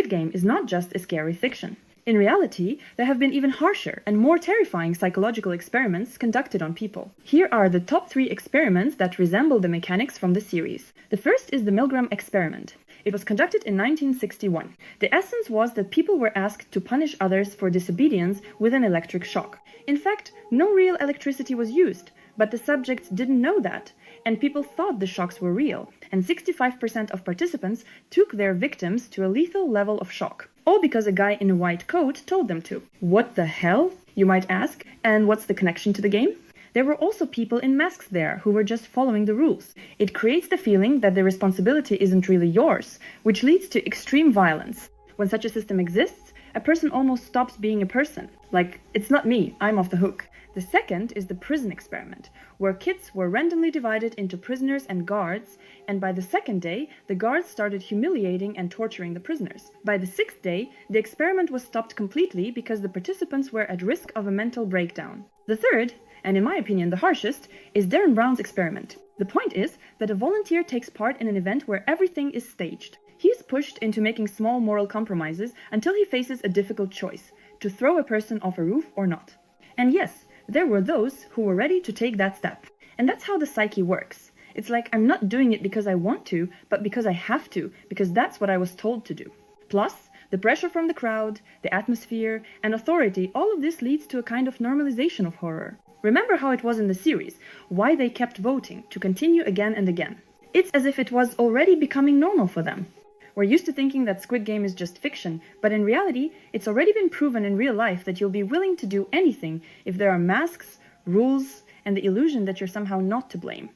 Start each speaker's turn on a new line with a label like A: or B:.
A: Squid Game is not just a scary fiction. In reality, there have been even harsher and more terrifying psychological experiments conducted on people. Here are the top 3 experiments that resemble the mechanics from the series. The first is the Milgram experiment. It was conducted in 1961. The essence was that people were asked to punish others for disobedience with an electric shock. In fact, no real electricity was used, but the subjects didn't know that, and people thought the shocks were real, and 65% of participants took their victims to a lethal level of shock. All because a guy in a white coat told them to. What the hell, you might ask, and what's the connection to the game? There were also people in masks there who were just following the rules. It creates the feeling that the responsibility isn't really yours, which leads to extreme violence. When such a system exists, a person almost stops being a person. Like, it's not me, I'm off the hook. The second is the prison experiment, where kids were randomly divided into prisoners and guards, and by the second day, the guards started humiliating and torturing the prisoners. By the 6th day, the experiment was stopped completely because the participants were at risk of a mental breakdown. The third, and in my opinion the harshest, is Darren Brown's experiment. The point is that a volunteer takes part in an event where everything is staged. He is pushed into making small moral compromises until he faces a difficult choice, to throw a person off a roof or not. And yes, there were those who were ready to take that step. And that's how the psyche works. It's like I'm not doing it because I want to, but because I have to, because that's what I was told to do. Plus, the pressure from the crowd, the atmosphere, and authority, all of this leads to a kind of normalization of horror. Remember how it was in the series, why they kept voting to continue again and again. It's as if it was already becoming normal for them. We're used to thinking that Squid Game is just fiction, but in reality, it's already been proven in real life that you'll be willing to do anything if there are masks, rules, and the illusion that you're somehow not to blame.